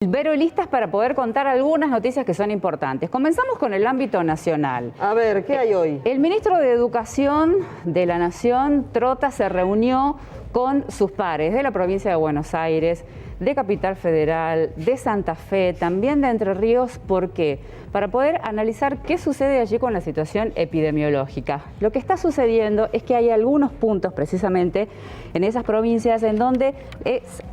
Vero, listas para poder contar algunas noticias que son importantes. Comenzamos con el ámbito nacional. A ver, ¿qué hay hoy? El ministro de Educación de la Nación, Trota, se reunió con sus pares de la provincia de Buenos Aires, de Capital Federal, de Santa Fe, también de Entre Ríos. ¿Por qué? Para poder analizar qué sucede allí con la situación epidemiológica. Lo que está sucediendo es que hay algunos puntos precisamente en esas provincias en donde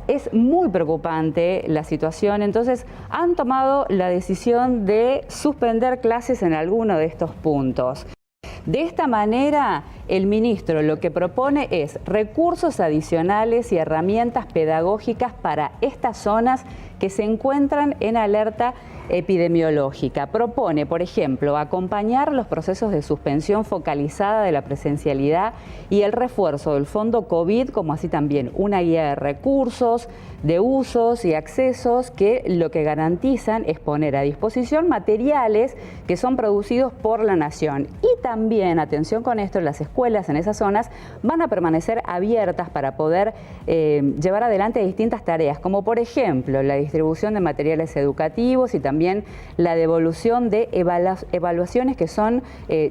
es muy preocupante la situación. Entonces han tomado la decisión de suspender clases en alguno de estos puntos. De esta manera, el ministro lo que propone es recursos adicionales y herramientas pedagógicas para estas zonas que se encuentran en alerta epidemiológica. Propone, por ejemplo, acompañar los procesos de suspensión focalizada de la presencialidad y el refuerzo del fondo COVID, como así también una guía de recursos, de usos y accesos que lo que garantizan es poner a disposición materiales que son producidos por la Nación. Y también, atención con esto, las escuelas en esas zonas van a permanecer abiertas para poder llevar adelante distintas tareas, como por ejemplo la distribución de materiales educativos y también la devolución de evaluaciones que son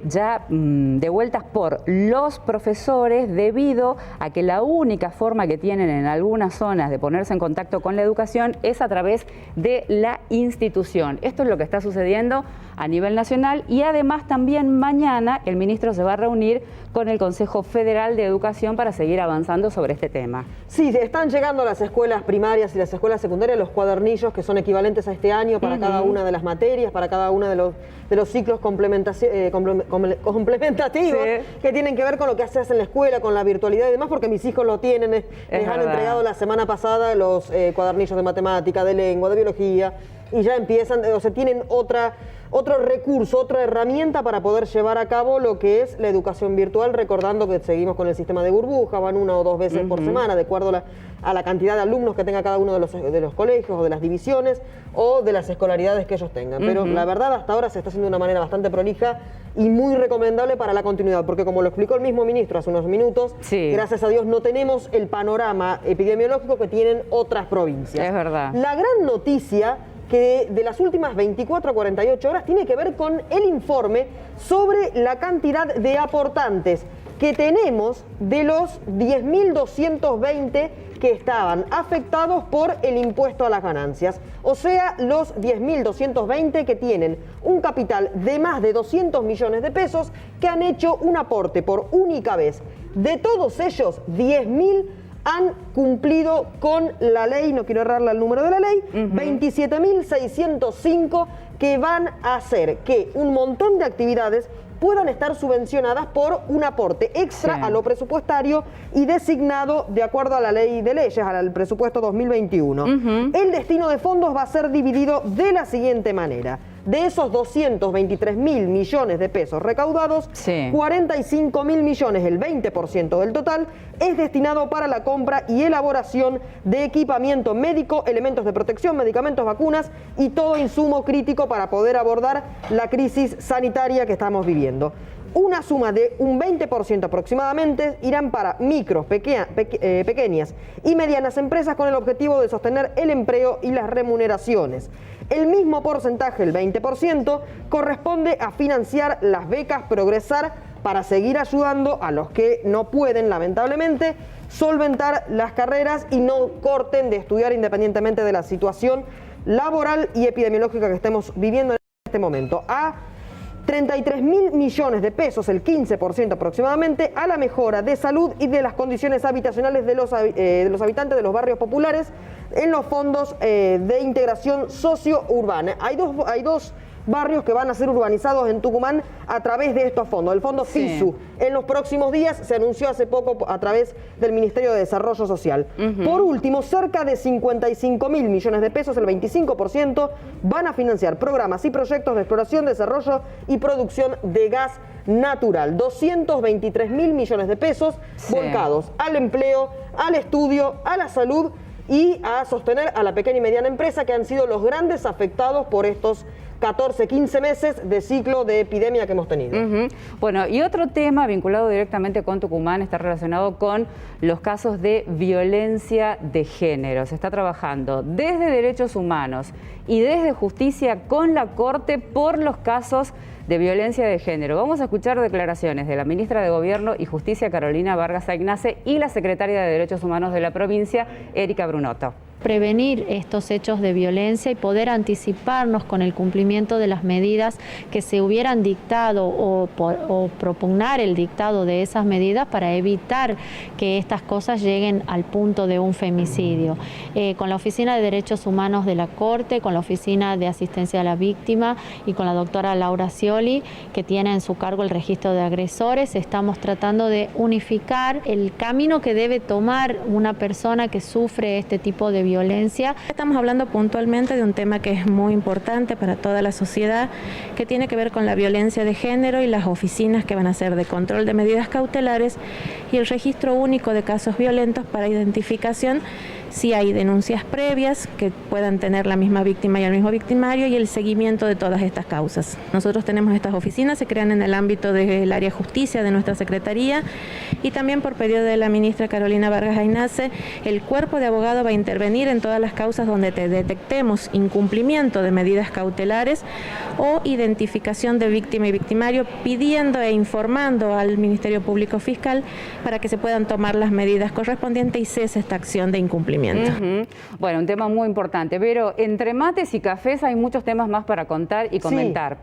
ya devueltas por los profesores, debido a que la única forma que tienen en algunas zonas de ponerse en contacto con la educación es a través de la institución. Esto es lo que está sucediendo a nivel nacional y además también mañana el ministro se va a reunir con el Consejo Federal de Educación para seguir avanzando sobre este tema. Sí, están llegando a las escuelas primarias y las escuelas secundarias los cuadernillos que son equivalentes a este año para cada una de las materias, para cada uno de los ciclos complementativos que tienen que ver con lo que se hace en la escuela, con la virtualidad y demás, porque mis hijos lo tienen, les han entregado la semana pasada los cuadernillos de matemática, de lengua, de biología, y ya empiezan, o sea, tienen otro recurso, otra herramienta para poder llevar a cabo lo que es la educación virtual, recordando que seguimos con el sistema de burbuja, van 1 o 2 veces por semana, de acuerdo a la cantidad de alumnos que tenga cada uno de los colegios o de las divisiones o de las escolaridades que ellos tengan. Pero la verdad, hasta ahora se está haciendo de una manera bastante prolija y muy recomendable para la continuidad, porque como lo explicó el mismo ministro hace unos minutos, gracias a Dios no tenemos el panorama epidemiológico que tienen otras provincias. Es verdad. La gran noticia que de las últimas 24 a 48 horas tiene que ver con el informe sobre la cantidad de aportantes que tenemos de los 10.220 que estaban afectados por el impuesto a las ganancias. O sea, los 10.220 que tienen un capital de más de 200 millones de pesos que han hecho un aporte por única vez. De todos ellos, 10.000 han cumplido con la ley, no quiero errarle al número de la ley, 27.605 que van a hacer que un montón de actividades puedan estar subvencionadas por un aporte extra a lo presupuestario y designado de acuerdo a la ley de leyes, al presupuesto 2021. El destino de fondos va a ser dividido de la siguiente manera. De esos 223.000 millones de pesos recaudados, 45.000 millones, el 20% del total, es destinado para la compra y elaboración de equipamiento médico, elementos de protección, medicamentos, vacunas y todo insumo crítico para poder abordar la crisis sanitaria que estamos viviendo. Una suma de un 20% aproximadamente irán para micros, pequeñas y medianas empresas con el objetivo de sostener el empleo y las remuneraciones. El mismo porcentaje, el 20%, corresponde a financiar las becas Progresar para seguir ayudando a los que no pueden, lamentablemente, solventar las carreras y no corten de estudiar independientemente de la situación laboral y epidemiológica que estemos viviendo en este momento. A 33.000 millones de pesos, el 15% aproximadamente, a la mejora de salud y de las condiciones habitacionales de los habitantes de los barrios populares en los fondos de integración socio-urbana. Hay dos barrios que van a ser urbanizados en Tucumán a través de estos fondos, el fondo SISU. En los próximos días se anunció hace poco a través del Ministerio de Desarrollo Social. Por último, cerca de 55.000 millones de pesos, el 25%, van a financiar programas y proyectos de exploración, desarrollo y producción de gas natural. 223.000 millones de pesos volcados al empleo, al estudio, a la salud y a sostener a la pequeña y mediana empresa, que han sido los grandes afectados por estos 14, 15 meses de ciclo de epidemia que hemos tenido. Bueno, y otro tema vinculado directamente con Tucumán está relacionado con los casos de violencia de género. Se está trabajando desde Derechos Humanos y desde Justicia con la Corte por los casos de violencia de género. Vamos a escuchar declaraciones de la ministra de Gobierno y Justicia, Carolina Vargas Aynace, y la secretaria de Derechos Humanos de la provincia, Erika Brunotto. Prevenir estos hechos de violencia y poder anticiparnos con el cumplimiento de las medidas que se hubieran dictado o propugnar el dictado de esas medidas para evitar que estas cosas lleguen al punto de un femicidio. Con la Oficina de Derechos Humanos de la Corte, con la Oficina de Asistencia a la Víctima y con la doctora Laura Scioli, que tiene en su cargo el registro de agresores, estamos tratando de unificar el camino que debe tomar una persona que sufre este tipo de violencia. Estamos hablando puntualmente de un tema que es muy importante para toda la sociedad, que tiene que ver con la violencia de género y las oficinas que van a ser de control de medidas cautelares y el registro único de casos violentos para identificación si hay denuncias previas que puedan tener la misma víctima y el mismo victimario y el seguimiento de todas estas causas. Nosotros tenemos estas oficinas, se crean en el ámbito del área justicia de nuestra Secretaría y también por pedido de la ministra Carolina Vargas Aynace, el cuerpo de abogado va a intervenir en todas las causas donde detectemos incumplimiento de medidas cautelares o identificación de víctima y victimario, pidiendo e informando al Ministerio Público Fiscal para que se puedan tomar las medidas correspondientes y cese esta acción de incumplimiento. Bueno, un tema muy importante, pero entre mates y cafés hay muchos temas más para contar y comentar.